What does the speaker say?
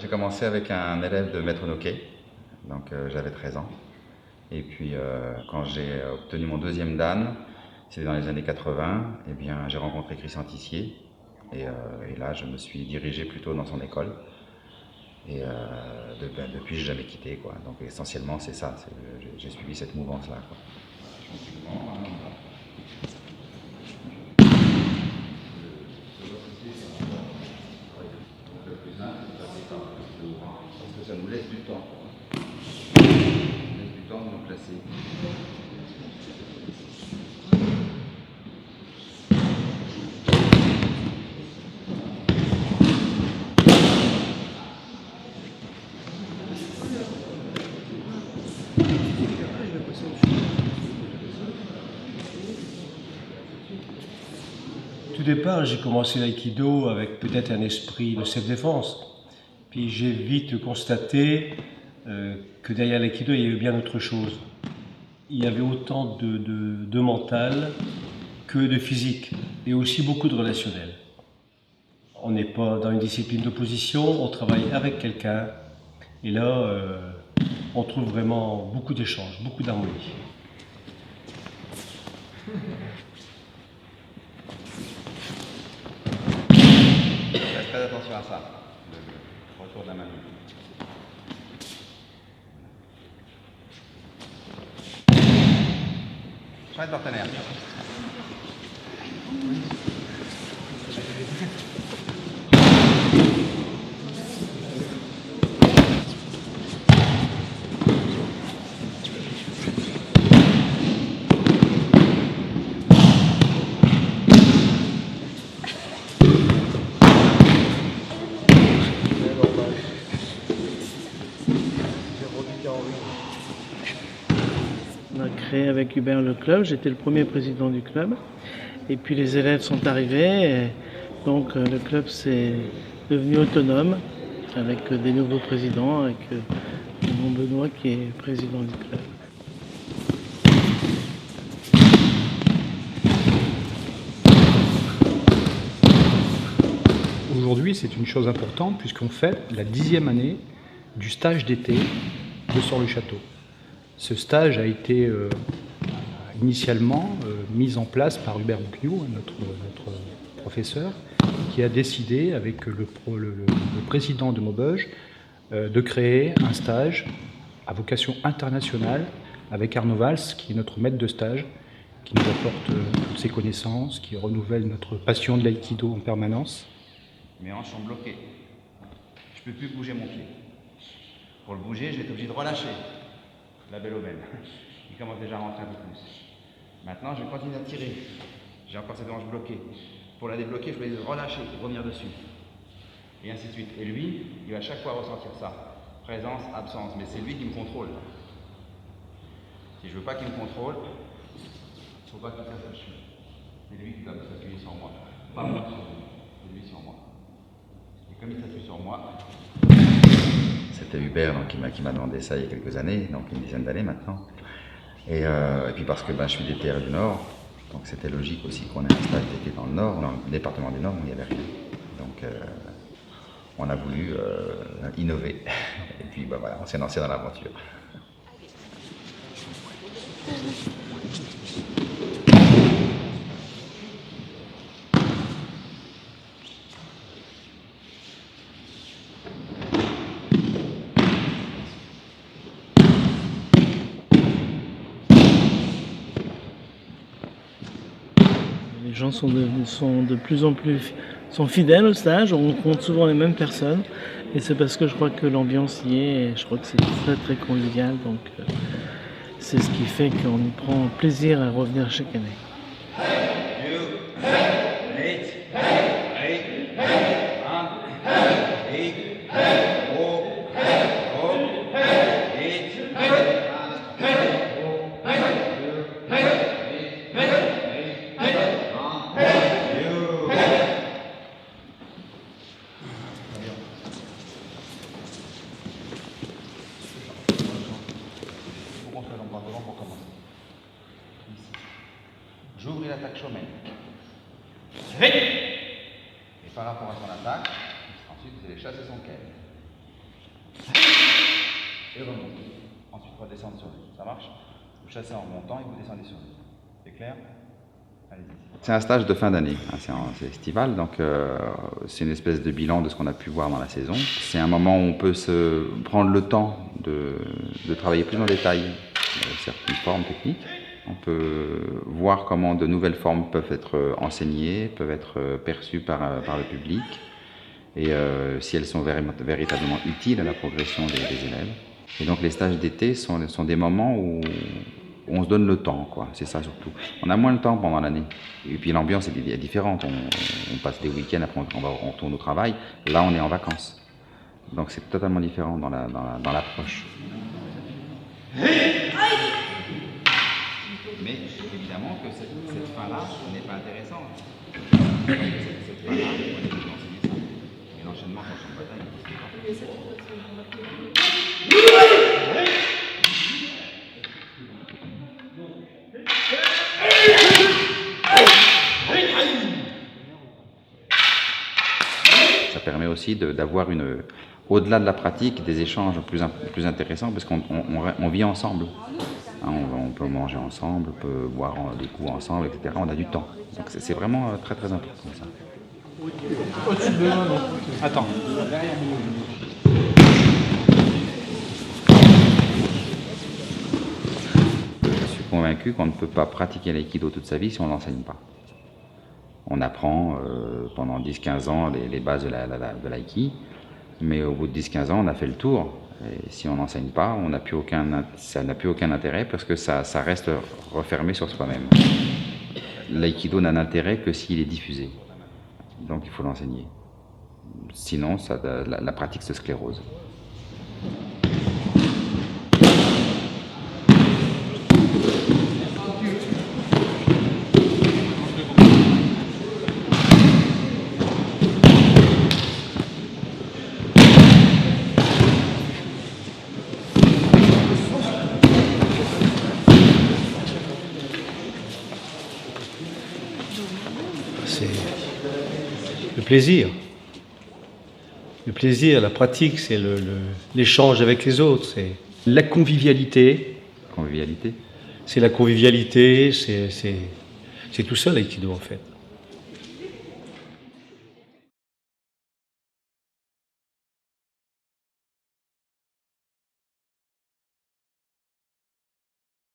J'ai commencé avec un élève de maître Noquet, donc j'avais 13 ans. Et puis quand j'ai obtenu mon deuxième dan, c'était dans les années 80, eh bien, j'ai rencontré Christian Tissier. Et là, je me suis dirigé plutôt dans son école. Et depuis, j'ai jamais quitté, quoi. Donc essentiellement, c'est ça. J'ai suivi cette mouvance-là, quoi. Parce que ça nous laisse du temps. Ça nous laisse du temps de nous placer. Tout départ, j'ai commencé l'aïkido avec peut-être un esprit de self-défense. Puis j'ai vite constaté que derrière l'aïkido, il y avait bien autre chose. Il y avait autant de mental que de physique, et aussi beaucoup de relationnel. On n'est pas dans une discipline d'opposition, on travaille avec quelqu'un, et là, on trouve vraiment beaucoup d'échanges, beaucoup d'harmonie. Faites très attention à ça, le retour de la main. Changez de partenaire. On a créé avec Hubert le club, j'étais le premier président du club. Et puis les élèves sont arrivés, et donc le club s'est devenu autonome avec des nouveaux présidents, avec mon Benoît qui est président du club. Aujourd'hui, c'est une chose importante puisqu'on fête la 10e année du stage d'été de Sort-le-Château. Ce stage a été initialement mis en place par Hubert Boucniou, notre professeur, qui a décidé avec le président de Maubeuge de créer un stage à vocation internationale avec Arnaud Valls, qui est notre maître de stage, qui nous apporte toutes ses connaissances, qui renouvelle notre passion de l'aïkido en permanence. Mes hanches sont bloquées. Je ne peux plus bouger mon pied. Pour le bouger, je vais être obligé de relâcher la belle aubaine. Il commence déjà à rentrer un peu plus. Maintenant, je vais continuer à tirer. J'ai encore cette hanche bloquée. Pour la débloquer, je vais relâcher, revenir dessus. Et ainsi de suite. Et lui, il va à chaque fois ressentir ça. Présence, absence. Mais c'est lui qui me contrôle. Si je ne veux pas qu'il me contrôle, il ne faut pas qu'il fasse le chien. C'est lui qui doit s'appuyer sur moi. Pas moi sur lui. C'est lui sur moi. Et comme il s'appuie sur moi, c'était Hubert donc, qui m'a demandé ça il y a quelques années, donc une dizaine d'années maintenant. Et puis parce que je suis des terres du Nord, donc c'était logique aussi qu'on ait un stage d'été dans le Nord, dans le département du Nord où il n'y avait rien. Donc on a voulu innover. Et puis voilà, on s'est lancé dans l'aventure. Les gens sont de plus en plus fidèles au stage, on rencontre souvent les mêmes personnes. Et c'est parce que je crois que l'ambiance y est, et je crois que c'est très très convivial. Donc c'est ce qui fait qu'on y prend plaisir à revenir chaque année. J'ouvre l'attaque Shomen. Et par rapport à son attaque, ensuite vous allez chasser son ken. Et remonte. Ensuite, redescendre sur lui. Ça marche? Vous chassez en remontant et vous descendez sur lui. C'est clair? Allez-y. C'est un stage de fin d'année, hein, c'est estival, donc c'est une espèce de bilan de ce qu'on a pu voir dans la saison. C'est un moment où on peut se prendre le temps de travailler plus en détail certaines formes techniques. On peut voir comment de nouvelles formes peuvent être enseignées, peuvent être perçues par le public, et si elles sont véritablement utiles à la progression des élèves. Et donc les stages d'été sont des moments où on se donne le temps, quoi. C'est ça surtout. On a moins de temps pendant l'année. Et puis l'ambiance est différente. On passe des week-ends, après on retourne au travail. Là, on est en vacances. Donc c'est totalement différent dans l'approche. Mais évidemment que cette fin-là n'est pas intéressante. Cette fin-là, on est enseigner ça. Mais l'enchaînement pour champ de bataille, c'est pas. Ça permet aussi d'avoir au-delà de la pratique, des échanges plus intéressants parce qu'on vit ensemble. Hein, on peut manger ensemble, on peut boire des coups ensemble, etc. On a du temps. Donc c'est vraiment très très important ça. Attends. Je suis convaincu qu'on ne peut pas pratiquer l'aïkido toute sa vie si on ne l'enseigne pas. On apprend pendant 10-15 ans les bases de l'aïki, mais au bout de 10-15 ans, on a fait le tour. Et si on n'enseigne pas, ça n'a plus aucun intérêt parce que ça reste refermé sur soi-même. L'aïkido n'a d'intérêt que s'il est diffusé. Donc il faut l'enseigner. Sinon, la pratique se sclérose. C'est le plaisir. Le plaisir, la pratique, c'est l'échange avec les autres. C'est la convivialité. Convivialité. C'est la convivialité, c'est tout ça l'aïkido en fait.